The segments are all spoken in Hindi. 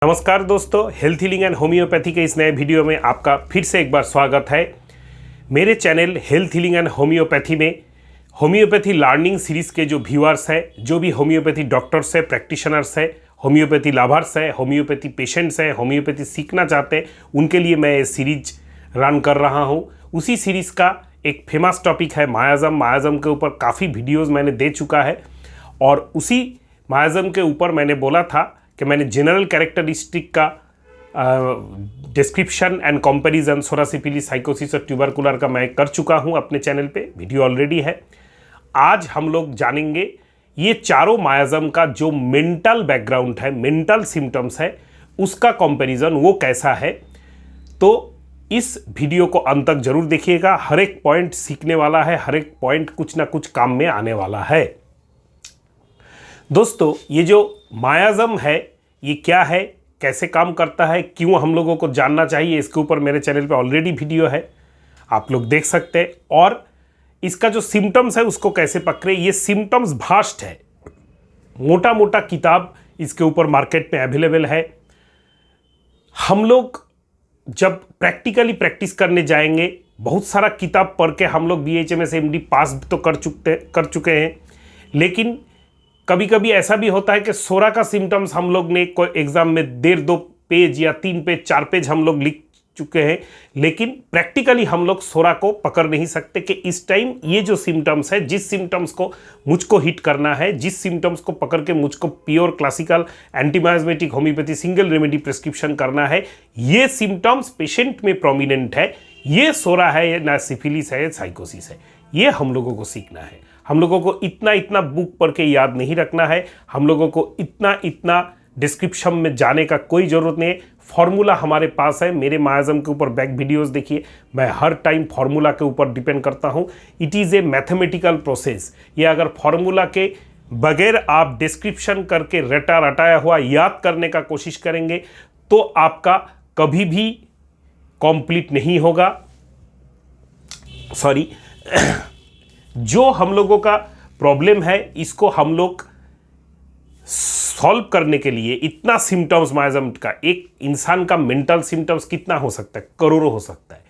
नमस्कार दोस्तों, हेल्थ हीलिंग एंड होम्योपैथी के इस नए वीडियो में आपका फिर से एक बार स्वागत है। मेरे channel health healing and homeopathy में होम्योपैथी लर्निंग सीरीज़ के जो व्यूअर्स हैं, जो भी होम्योपैथी डॉक्टर्स हैं, प्रैक्टिशनर्स हैं, होम्योपैथी लवर्स हैं, होम्योपैथी पेशेंट्स हैं, होम्योपैथी सीखना चाहते हैं, उनके लिए मैं ये सीरीज रन कर रहा हूँ। उसी सीरीज़ का एक फेमस टॉपिक है मायाज़म। मायाज़म के ऊपर काफ़ी वीडियोज़ मैंने दे चुका है और उसी मायाज़म के ऊपर मैंने बोला था कि मैंने जनरल कैरेक्टरिस्टिक का डिस्क्रिप्शन एंड कंपैरिजन सोरासिफिलिस, साइकोसिस और ट्यूबरकुलर का मैं कर चुका हूं अपने चैनल पे, वीडियो ऑलरेडी है। आज हम लोग जानेंगे ये चारों मायाज़म का जो मेंटल बैकग्राउंड है, मेंटल सिम्टम्स है, उसका कंपैरिजन वो कैसा है। तो इस वीडियो को अंत तक जरूर देखिएगा। हर एक पॉइंट सीखने वाला है, हर एक पॉइंट कुछ ना कुछ काम में आने वाला है। दोस्तों, ये जो मायाज़म है ये क्या है, कैसे काम करता है, क्यों हम लोगों को जानना चाहिए, इसके ऊपर मेरे चैनल पे ऑलरेडी वीडियो है, आप लोग देख सकते हैं। और इसका जो सिम्टम्स है उसको कैसे पकड़े, ये सिम्टम्स भास्ट है, मोटा मोटा किताब इसके ऊपर मार्केट में अवेलेबल है। हम लोग जब प्रैक्टिकली प्रैक्टिस करने जाएंगे, बहुत सारा किताब पढ़ के हम लोग BHMS MD पास तो कर चुके हैं, लेकिन कभी कभी ऐसा भी होता है कि सोरा का सिम्टम्स हम लोग ने कोई एग्जाम में 1.5-2 पेज या 3 पेज 4 पेज हम लोग लिख चुके हैं, लेकिन प्रैक्टिकली हम लोग सोरा को पकड़ नहीं सकते कि इस टाइम ये जो सिम्टम्स है, जिस सिम्टम्स को मुझको हिट करना है, जिस सिम्टम्स को पकड़ के मुझको pure classical antimiasmatic homeopathy single remedy prescription करना है, ये सिम्टम्स पेशेंट में प्रोमिनेंट है, ये सोरा है या सिफिलिस है या साइकोसिस है, ये हम लोगों को सीखना है। हम लोगों को इतना बुक पढ़ के याद नहीं रखना है, हम लोगों को इतना डिस्क्रिप्शन में जाने का कोई ज़रूरत नहीं है। फॉर्मूला हमारे पास है, मेरे मायाज़म के ऊपर बैक वीडियोस देखिए, मैं हर टाइम फॉर्मूला के ऊपर डिपेंड करता हूँ। It is a mathematical process. ये अगर फॉर्मूला के बगैर आप डिस्क्रिप्शन करके रटाया हुआ याद करने का कोशिश करेंगे तो आपका कभी भी कंप्लीट नहीं होगा। सॉरी जो हम लोगों का प्रॉब्लम है, इसको हम लोग सॉल्व करने के लिए इतना सिम्टम्स मायाज़म का, एक इंसान का मेंटल सिम्टम्स कितना हो सकता है, करोड़ों हो सकता है,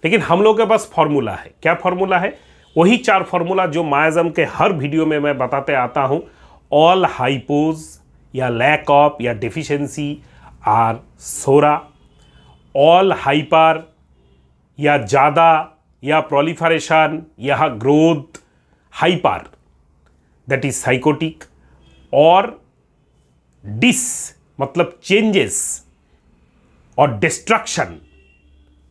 लेकिन हम लोग के पास फॉर्मूला है। क्या फॉर्मूला है? वही 4 फॉर्मूला जो मायाज़म के हर वीडियो में मैं बताते आता हूं। ऑल हाइपोज या लैक ऑफ या deficiency are psora, all hyper या ज़्यादा या प्रोलिफरेशन या growth, hyper that is sycotic, और डिस मतलब चेंजेस और डिस्ट्रक्शन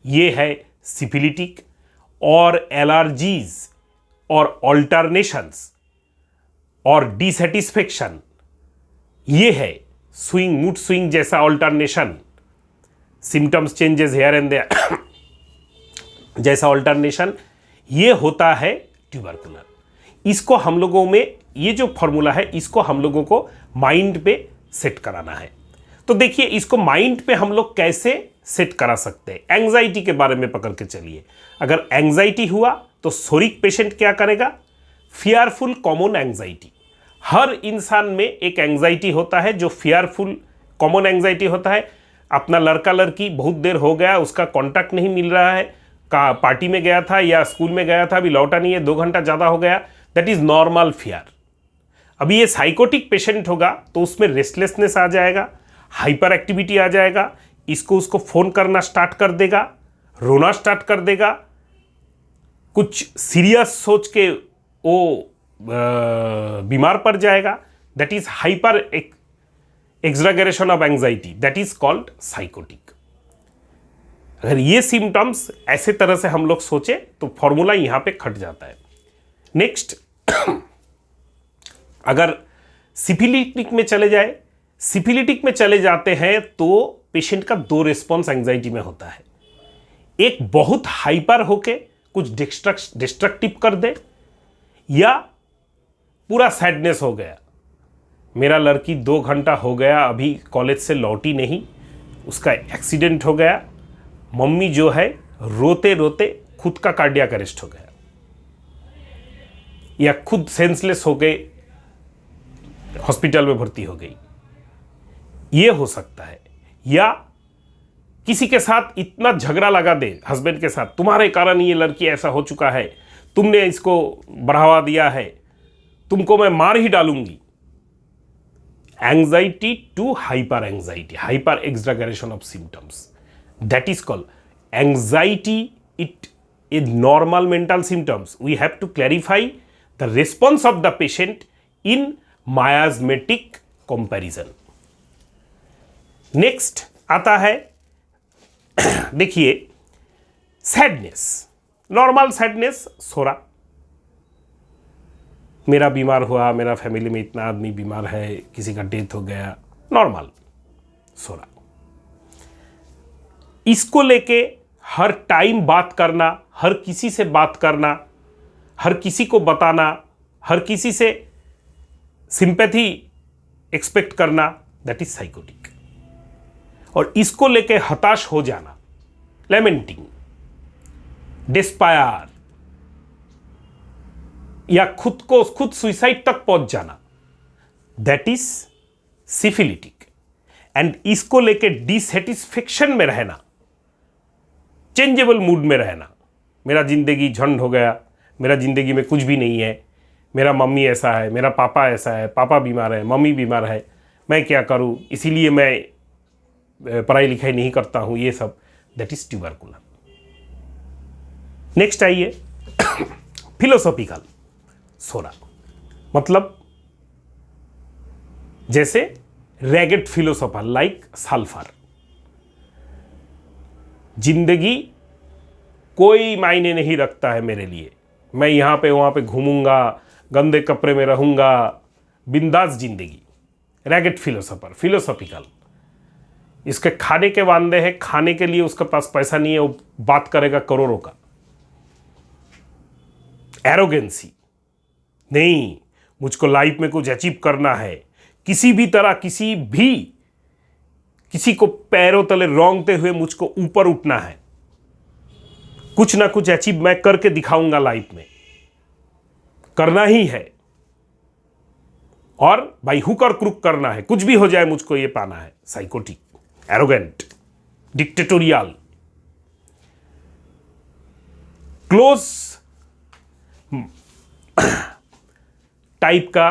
ये है सिफिलिटिक, और एलर्जीज और ऑल्टरनेशंस और डिसैटिस्फैक्शन ये है स्विंग, मूड स्विंग जैसा alternation, symptoms changes here and there जैसा ऑल्टरनेशन, ये होता है ट्यूबरकुलर। इसको हम लोगों में, ये जो फॉर्मूला है, इसको हम लोगों को माइंड पे सेट कराना है। तो देखिए, इसको माइंड पे हम लोग कैसे सेट करा सकते हैं। एंग्जाइटी के बारे में पकड़ के चलिए। अगर एंग्जाइटी हुआ तो सोरिक पेशेंट क्या करेगा? Fearful common anxiety. हर इंसान में एक एंग्जाइटी होता है जो फियरफुल कॉमन एंग्जाइटी होता है। अपना लड़का लड़की बहुत देर हो गया, उसका कॉन्टैक्ट नहीं मिल रहा है, का पार्टी में गया था या स्कूल में गया था, अभी लौटा नहीं है, 2 घंटा ज़्यादा हो गया, दैट इज़ नॉर्मल फियर। अभी ये साइकोटिक पेशेंट होगा तो उसमें रेस्टलेसनेस आ जाएगा, हाइपर एक्टिविटी आ जाएगा, इसको उसको फ़ोन करना स्टार्ट कर देगा, रोना स्टार्ट कर देगा, कुछ सीरियस सोच के वो बीमार पड़ जाएगा, that is hyper exaggeration of anxiety, that is called psychotic. अगर ये सिम्टम्स ऐसे तरह से हम लोग सोचे तो फॉर्मूला यहां पे खट जाता है। नेक्स्ट, अगर सिफिलिटिक में चले जाए, सिफिलिटिक में चले जाते हैं तो पेशेंट का 2 रिस्पॉन्स एंग्जाइटी में होता है। एक बहुत हाइपर होके कुछ डिस्ट्रक्टिव कर दे, या पूरा सैडनेस हो गया, मेरा लड़की 2 घंटा हो गया अभी कॉलेज से लौटी नहीं, उसका एक्सीडेंट हो गया, मम्मी जो है रोते रोते खुद का कार्डियक अरेस्ट हो गया, या खुद सेंसलेस हो गए, हॉस्पिटल में भर्ती हो गई। ये हो सकता है, या किसी के साथ इतना झगड़ा लगा दे, हस्बैंड के साथ, तुम्हारे कारण ये लड़की ऐसा हो चुका है, तुमने इसको बढ़ावा दिया है, तुमको मैं मार ही डालूंगी। Anxiety to hyper anxiety, hyper exaggeration of symptoms, that is called anxiety. It is normal mental symptoms. We have to clarify the response of the patient in miasmatic comparison. Next आता है, देखिए, सैडनेस। नॉर्मल सैडनेस, सोरा, मेरा बीमार हुआ, मेरा फैमिली में इतना आदमी बीमार है, किसी का डेथ हो गया, नॉर्मल सोरा। इसको लेके हर टाइम बात करना, हर किसी से बात करना, हर किसी को बताना, हर किसी से सिंपैथी एक्सपेक्ट करना, दैट इज साइकोटिक। और इसको लेके हताश हो जाना, लेमेंटिंग, डिस्पायर, या खुद सुइसाइड तक पहुंच जाना, दैट इज सिफिलिटिक। एंड इसको लेके डिसैटिस्फैक्शन में रहना, चेंजेबल मूड में रहना, मेरा जिंदगी झंड हो गया, मेरा जिंदगी में कुछ भी नहीं है, मेरा मम्मी ऐसा है, मेरा पापा ऐसा है, पापा बीमार है, मम्मी बीमार है, मैं क्या करूं, इसीलिए मैं पढ़ाई लिखाई नहीं करता हूं, ये सब, दैट इज ट्यूबरकुलर। नेक्स्ट आइए, फिलोसॉफिकल सोरा, मतलब जैसे रैगेड फिलोसोफर लाइक सल्फर, जिंदगी कोई मायने नहीं रखता है मेरे लिए, मैं यहां पे वहां पे घूमूंगा, गंदे कपड़े में रहूंगा, बिंदास जिंदगी, रैगेड फिलोसोफर, फिलोसॉफिकल। इसके खाने के वांदे हैं, खाने के लिए उसके पास पैसा नहीं है, वो बात करेगा करोड़ों का। एरोगेंसी, नहीं, मुझको लाइफ में कुछ अचीव करना है, किसी भी तरह, किसी को पैरों तले रौंदते हुए मुझको ऊपर उठना है, कुछ ना कुछ अचीव मैं करके दिखाऊंगा लाइफ में, करना ही है, और बाई हुक और क्रुक करना है, कुछ भी हो जाए मुझको ये पाना है। Psychotic, arrogant, dictatorial, close type का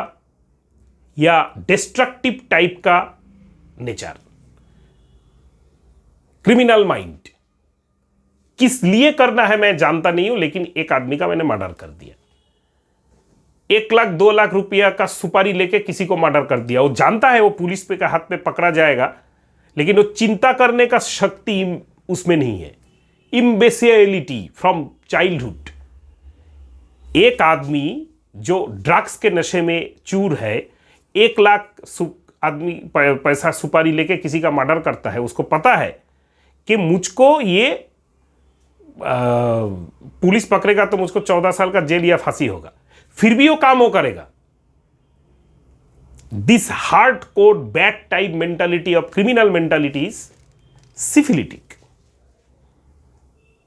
या डिस्ट्रक्टिव टाइप का नेचर। क्रिमिनल माइंड, किस लिए करना है मैं जानता नहीं हूं, लेकिन एक आदमी का मैंने मर्डर कर दिया, 1 लाख 2 लाख रुपया का सुपारी लेके किसी को मर्डर कर दिया। वो जानता है वो पुलिस पे का हाथ में पकड़ा जाएगा, लेकिन वो चिंता करने का शक्ति उसमें नहीं है। इम्बेसिलिटी फ्रॉम चाइल्डहुड। एक आदमी जो ड्रग्स के नशे में चूर है, 1 लाख आदमी पैसा सुपारी लेके किसी का मर्डर करता है, उसको पता है कि मुझको ये पुलिस पकड़ेगा तो मुझको 14 साल का जेल या फांसी होगा, फिर भी वो काम वो करेगा। This hard core bad type mentality of criminal mentality is syphilitic.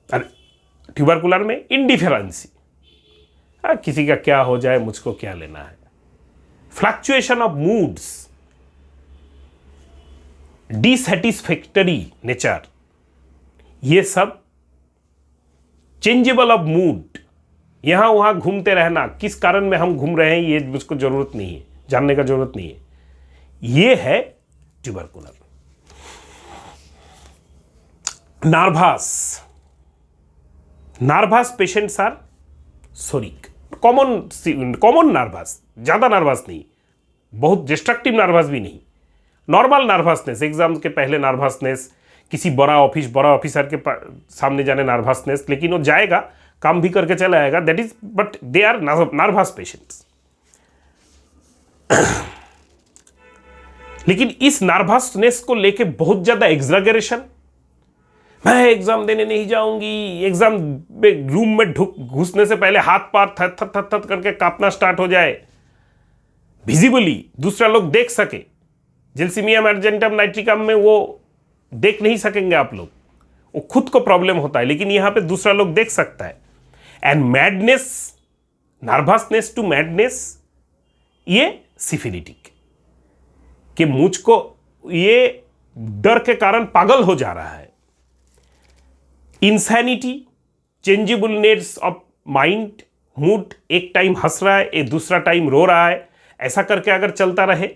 Tubercular में इंडिफरेंसी, किसी का क्या हो जाए मुझको क्या लेना है। फ्लक्चुएशन ऑफ मूड्स, डिसैटिस्फैक्टरी नेचर, ये सब चेंजेबल ऑफ मूड, यहां वहां घूमते रहना, किस कारण में हम घूम रहे हैं ये मुझको जरूरत नहीं है, जानने का जरूरत नहीं है, ये है tubercular. Nervous patients are psoric, common nervous, ज्यादा नर्वस नहीं, बहुत डिस्ट्रक्टिव नर्वस भी नहीं, नॉर्मल नर्वसनेस, एग्जाम के पहले नर्वसनेस, किसी बड़ा ऑफिसर के सामने जाने नर्वसनेस, लेकिन वो जाएगा, काम भी करके चला आएगा, that is, but they are nervous patients. लेकिन इस नर्वसनेस को लेके बहुत ज्यादा एग्जैगरेशन, मैं एग्जाम देने नहीं जाऊंगी, एग्जाम में रूम में घुसने से पहले हाथ पार थर थर थर थर करके कांपना स्टार्ट हो जाए, विजिबली दूसरा लोग देख सके। जेल्सिमिया अर्जेंटम नाइट्रिकम में वो देख नहीं सकेंगे आप लोग, वो खुद को प्रॉब्लम होता है, लेकिन यहां पे दूसरा लोग देख सकता है। And madness, nervousness to madness, ये सिफिलिटिक, कि मुझको ये डर के कारण पागल हो जा रहा है। इंसैनिटी, चेंजेबलनेस ऑफ माइंड, मूड, एक टाइम हंस रहा है, एक दूसरा टाइम रो रहा है, ऐसा करके अगर चलता रहे,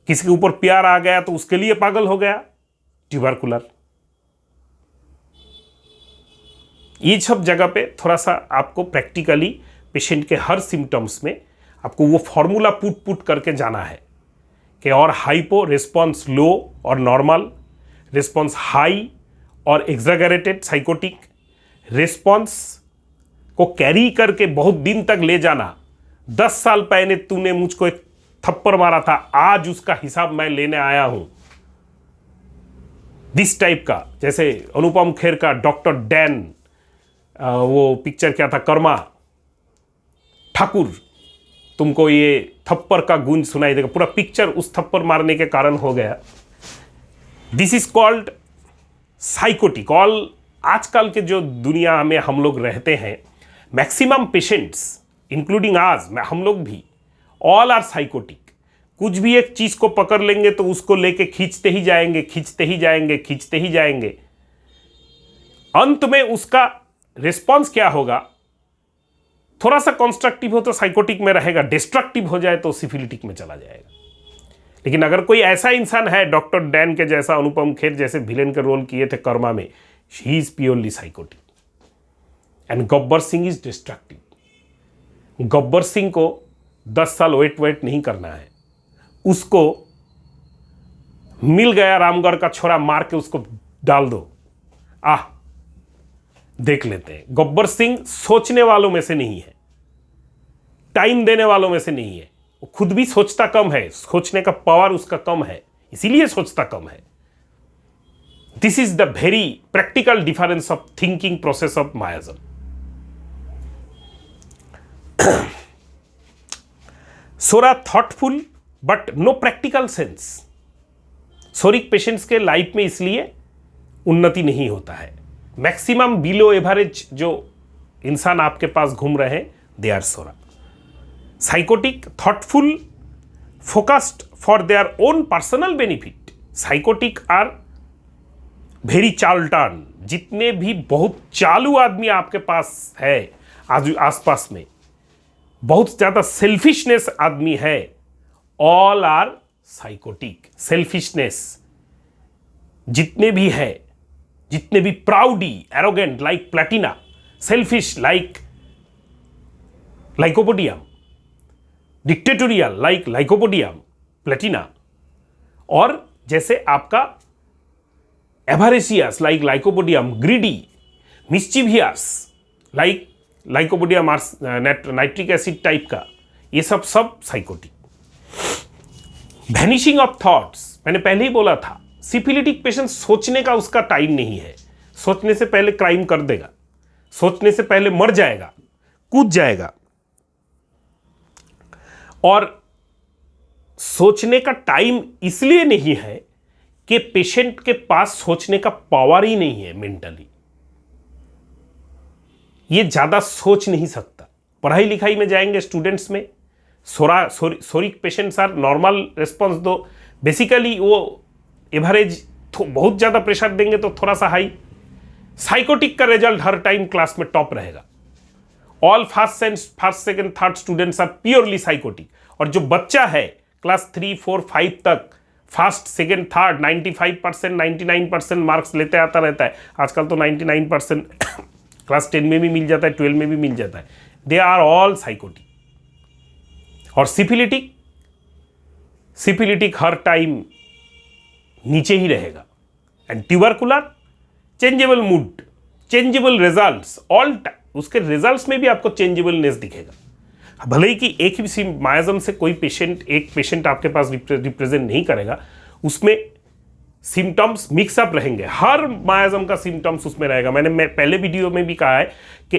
किसी के ऊपर प्यार आ गया तो उसके लिए पागल हो गया, ट्यूबरकुलर। ये सब जगह पे थोड़ा सा आपको प्रैक्टिकली पेशेंट के हर सिम्टम्स में आपको वो फॉर्मूला पुट करके जाना है कि और हाइपो रिस्पॉन्स लो और नॉर्मल, रिस्पॉन्स हाई और एग्जैगरेटेड साइकोटिक, रिस्पॉन्स को कैरी करके बहुत दिन तक ले जाना। 10 साल पहले तूने मुझको एक थप्पड़ मारा था, आज उसका हिसाब मैं लेने आया हूं, दिस टाइप का। जैसे अनुपम खेर का डॉक्टर डैन, वो पिक्चर क्या था, कर्मा ठाकुर, तुमको ये थप्पड़ का गूंज सुनाई देगा, पूरा पिक्चर उस थप्पड़ मारने के कारण हो गया। This is called psychotic. All आजकल के जो दुनिया में हम लोग रहते हैं, मैक्सिमम पेशेंट्स इंक्लूडिंग आज, हम लोग भी, ऑल आर साइकोटिक। कुछ भी एक चीज को पकड़ लेंगे तो उसको लेके खींचते ही जाएंगे, खींचते ही जाएंगे, खींचते ही जाएंगे। अंत में उसका रिस्पॉन्स क्या होगा? थोड़ा सा कंस्ट्रक्टिव हो तो साइकोटिक में रहेगा, डिस्ट्रक्टिव हो जाए तो सिफिलिटिक में चला जाएगा। लेकिन अगर कोई ऐसा इंसान है, डॉक्टर डैन के जैसा, अनुपम खेर जैसे विलेन के रोल किए थे कर्मा में, he is purely psychotic. And Gabbar Singh is destructive. Gabbar Singh को 10 साल वेट नहीं करना है, उसको मिल गया रामगढ़ का छोरा, मार के उसको डाल दो, देख लेते हैं। गब्बर सिंह सोचने वालों में से नहीं है, टाइम देने वालों में से नहीं है। वो खुद भी सोचता कम है, सोचने का पावर उसका कम है, इसीलिए सोचता कम है। This is the very practical difference of thinking process of miasm. Psora thoughtful but no practical sense. Psoric patients के लाइफ में इसलिए उन्नति नहीं होता है। मैक्सिमम बिलो एवरेज जो इंसान आपके पास घूम रहे हैं, they are psora. Psychotic, thoughtful, focused for their own personal benefit. Psychotic are very चालटर्न। जितने भी बहुत चालू आदमी आपके पास है आसपास में, बहुत ज्यादा सेल्फिशनेस आदमी है, ऑल आर साइकोटिक। सेल्फिशनेस जितने भी है, जितने भी proud, arrogant like platina, selfish like lycopodium, dictatorial like lycopodium, platina, और जैसे आपका avaricious like lycopodium, greedy, mischievous like lycopodium nitric acid type का, ये सब साइकोटिक। वैनिशिंग ऑफ थॉट्स, मैंने पहले ही बोला था, सिफिलिटिक पेशेंट सोचने का उसका टाइम नहीं है। सोचने से पहले क्राइम कर देगा, सोचने से पहले मर जाएगा, कूद जाएगा। और सोचने का टाइम इसलिए नहीं है कि पेशेंट के पास सोचने का पावर ही नहीं है मेंटली। ये ज्यादा सोच नहीं सकता। पढ़ाई लिखाई में जाएंगे स्टूडेंट्स में, psoric patients are normal response दो, बेसिकली वो एवरेज, बहुत ज्यादा प्रेशर देंगे तो थोड़ा सा हाई। साइकोटिक का रिजल्ट हर टाइम क्लास में टॉप रहेगा। All first second third students are purely sycotic. और जो बच्चा है क्लास 3 4 5 तक फर्स्ट सेकंड थर्ड 95% 99% मार्क्स लेते आता रहता है। आजकल तो 99% क्लास 10 में भी मिल जाता है, 12 में भी मिल जाता है। They are all sycotic. और सिफिलिटिक हर टाइम नीचे ही रहेगा। And tubercular, changeable mood, changeable results, all time उसके रिजल्ट्स में भी आपको चेंजेबलनेस दिखेगा। भले ही कि एक भी मायाज़म से कोई एक पेशेंट आपके पास रिप्रेजेंट नहीं करेगा, उसमें सिम्टम्स मिक्सअप रहेंगे। हर मायाज़म का सिम्टम्स उसमें रहेगा। मैंने पहले वीडियो में भी कहा है कि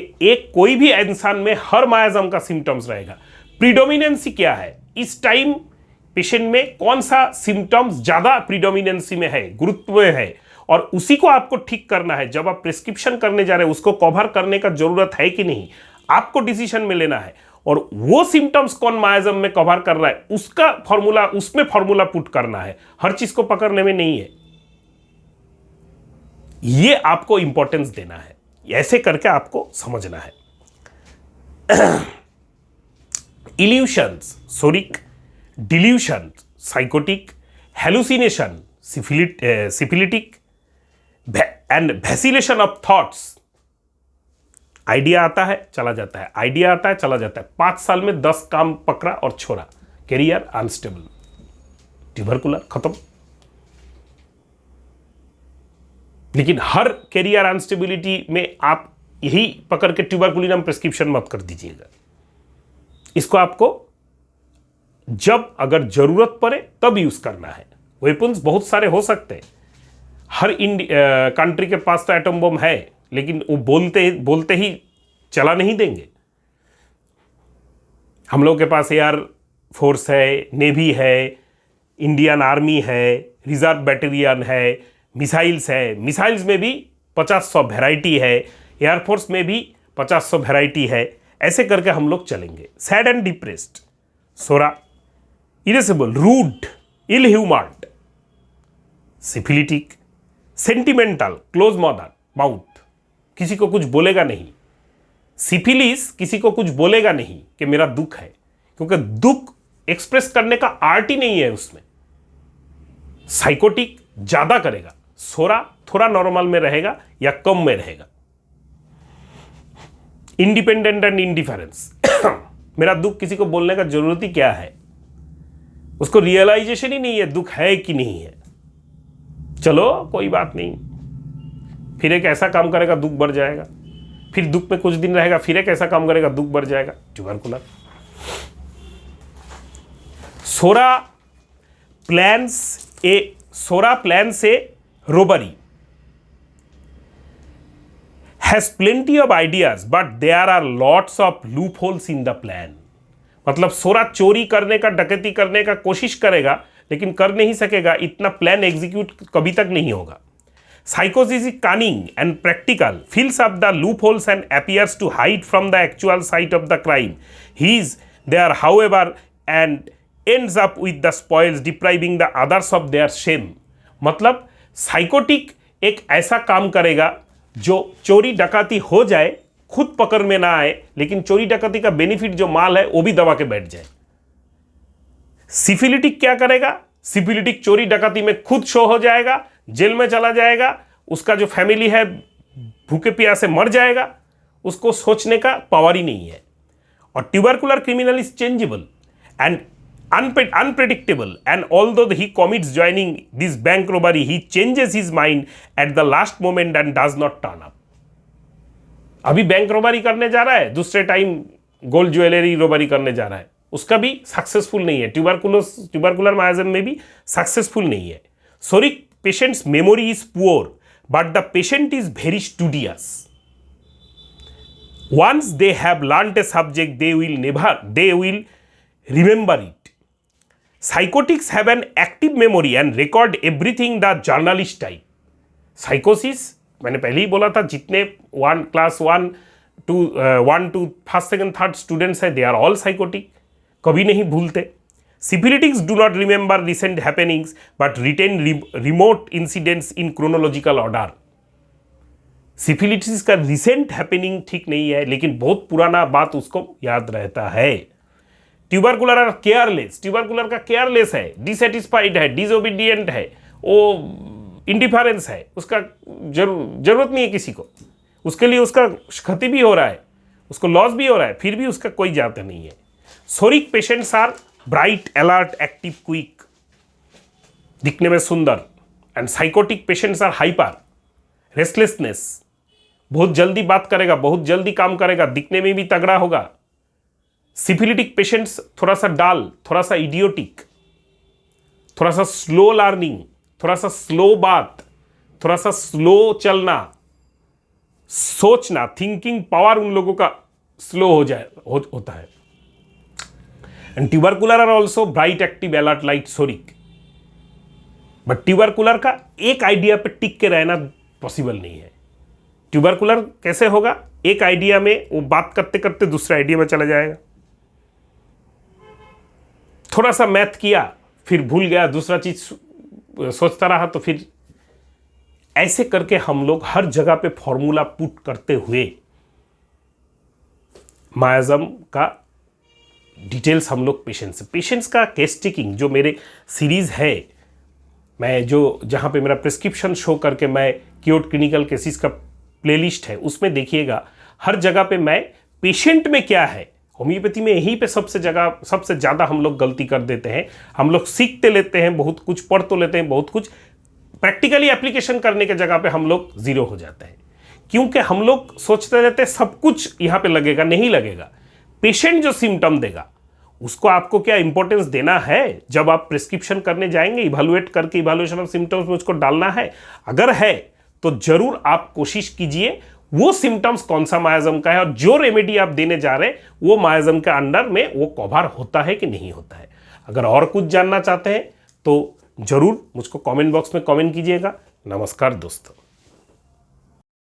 कोई भी इंसान में हर मायाज़म का सिम्टम्स रहेगा। प्रीडोमिनेंसी क्या है, इस टाइम पेशेंट में कौन सा सिम्टम्स ज्यादा प्रीडोमिनेंसी में है, गुरुत्व में है, और उसी को आपको ठीक करना है। जब आप प्रिस्क्रिप्शन करने जा रहे हैं, उसको कवर करने का जरूरत है कि नहीं, आपको डिसीजन में लेना है। और वो सिम्टम्स कौन मायाजम में कवर कर रहा है उसका फॉर्मूला, उसमें फॉर्मूला पुट करना है, हर चीज को पकड़ने में नहीं है। ये आपको इंपॉर्टेंस देना है, ऐसे करके आपको समझना है। Illusions, psoric, delusion, psychotic, hallucination, syphilitic and vacillation of thoughts. Idea आता है चला जाता है, आइडिया आता है चला जाता है, 5 साल में 10 काम पकड़ा और छोड़ा, कैरियर अनस्टेबल, ट्यूबरकुलर खत्म। लेकिन हर कैरियर अनस्टेबिलिटी में आप यही पकड़ के ट्यूबरकुलिनम प्रिस्क्रिप्शन मत कर दीजिएगा। इसको आपको जब अगर जरूरत पड़े तब यूज करना है। वेपन्स बहुत सारे हो सकते हैं, हर कंट्री के पास तो एटम बम है, लेकिन वो बोलते ही चला नहीं देंगे। हम लोग के पास एयर फोर्स है, नेवी है, इंडियन आर्मी है, रिजर्व बैटेलियन है, मिसाइल्स है, मिसाइल्स में भी 50-100 वैरायटी है, एयरफोर्स में भी 50-100 वैरायटी है। ऐसे करके हम लोग चलेंगे। Sad and depressed, psora, irascible, rude, ill humoured, syphilitic, sentimental, close mouth, किसी को कुछ बोलेगा नहीं। सिफिलिस किसी को कुछ बोलेगा नहीं कि मेरा दुख है, क्योंकि दुख एक्सप्रेस करने का आर्ट ही नहीं है उसमें। साइकोटिक ज्यादा करेगा, सोरा थोड़ा नॉर्मल में रहेगा या कम में रहेगा। इंडिपेंडेंट एंड इंडिफरेंस, मेरा दुख किसी को बोलने का जरूरत ही क्या है, उसको रियलाइजेशन ही नहीं है दुख है कि नहीं है। चलो कोई बात नहीं, फिर एक ऐसा काम करेगा दुख बढ़ जाएगा, फिर दुख में कुछ दिन रहेगा, फिर एक ऐसा काम करेगा दुख बढ़ जाएगा, tubercular. Psora plans a robbery, has plenty of ideas but there are lots of loopholes in the plan। मतलब सोरा चोरी करने का, डकैती करने का कोशिश करेगा लेकिन कर नहीं सकेगा, इतना प्लान एग्जीक्यूट कभी तक नहीं होगा। Psychosis is cunning and practical, fills up the loopholes and appears to hide from the actual site of the crime. He is there however and ends up with the spoils, depriving the others of their shame। मतलब साइकोटिक एक ऐसा काम करेगा जो चोरी डकाती हो जाए, खुद पकड़ में ना आए, लेकिन चोरी डकाती का बेनिफिट जो माल है वो भी दबा के बैठ जाए। सिफिलिटिक क्या करेगा? सिफिलिटिक चोरी डकाती में खुद शो हो जाएगा, जेल में चला जाएगा, उसका जो फैमिली है भूखे प्यासे मर जाएगा, उसको सोचने का पावर ही नहीं है। और tubercular criminal is changeable and unpredictable, and although he commits joining this bank robbery, he changes his mind at the last moment and does not turn up। अभी बैंक रोबरी करने जा रहा है, दूसरे टाइम गोल्ड ज्वेलरी रोबरी करने जा रहा है, उसका भी सक्सेसफुल नहीं है। ट्यूबरकुलर मायाजम में भी सक्सेसफुल नहीं है। Psoric patients memory is poor but the patient is very studious. once they have learnt a subject they will remember it। Psychotics have an active memory and record everything the journalist type। साइकोसिस मैंने पहले ही बोला था, जितने class 1 to first second third students है, दे आर ऑल साइकोटिक, कभी नहीं भूलते। Syphilitics do not remember recent happenings but retain remote incidents in chronological order. Syphilitics का रिसेंट हैपनिंग ठीक नहीं है, लेकिन बहुत पुराना बात उसको याद रहता है। ट्यूबरकुलर केयरलेस, ट्यूबरकुलर का केयरलेस है, डिसैटिस्फाइड है, डिसोबीडियंट है, वो इंडिफरेंस है, उसका जरूरत नहीं है किसी को, उसके लिए उसका क्षति भी हो रहा है, उसको लॉस भी हो रहा है, फिर भी उसका कोई जाता नहीं है। Psoric patients are bright, alert, active, quick, दिखने में सुंदर, and sycotic patients are hyper, restlessness, बहुत जल्दी बात करेगा, बहुत जल्दी काम करेगा, दिखने में भी तगड़ा होगा। सिफिलिटिक पेशेंट्स थोड़ा सा डाल, थोड़ा सा इडियोटिक, थोड़ा सा स्लो लर्निंग, थोड़ा सा स्लो बात, थोड़ा सा स्लो चलना, सोचना, थिंकिंग पावर उन लोगों का स्लो होता है। And tubercular are also bright, active, alert, light, psoric. But tubercular का एक आइडिया पे टिक के रहना पॉसिबल नहीं है। ट्यूबरकुलर कैसे होगा? एक आइडिया में वो बात करते करते दूसरे आइडिया में चला जाएगा। थोड़ा सा मैथ किया फिर भूल गया, दूसरा चीज सोचता रहा, तो फिर ऐसे करके हम लोग हर जगह पे फॉर्मूला पुट करते हुए मायाज़म का डिटेल्स हम लोग पेशेंट्स का केस टेकिंग जो मेरे सीरीज़ है, मैं जो जहाँ पे मेरा प्रिस्क्रिप्शन शो करके मैं क्योर्ड क्लिनिकल केसेस का प्लेलिस्ट है उसमें देखिएगा, हर जगह पे मैं पेशेंट में क्या है, होम्योपैथी में यहीं पे सबसे ज़्यादा हम लोग गलती कर देते हैं। हम लोग सीखते लेते हैं बहुत कुछ, पढ़ तो लेते हैं बहुत कुछ, प्रैक्टिकली एप्लीकेशन करने के जगह पे हम लोग जीरो हो जाते हैं, क्योंकि हम लोग सोचते रहते हैं सब कुछ यहाँ पे लगेगा, नहीं लगेगा। पेशेंट जो सिम्टम देगा उसको आपको क्या इंपॉर्टेंस देना है, जब आप प्रिस्क्रिप्शन करने जाएंगे इवैल्यूएट करके इवैल्यूएशन ऑफ सिम्टम्स में उसको डालना है। अगर है तो जरूर आप कोशिश कीजिए वो सिम्टम्स कौन सा मायाज़म का है और जो रेमेडी आप देने जा रहे हैं वो मायाज़म के अंडर में वो कवर होता है कि नहीं होता है। अगर और कुछ जानना चाहते हैं तो जरूर मुझको कमेंट बॉक्स में कमेंट कीजिएगा। नमस्कार दोस्तों।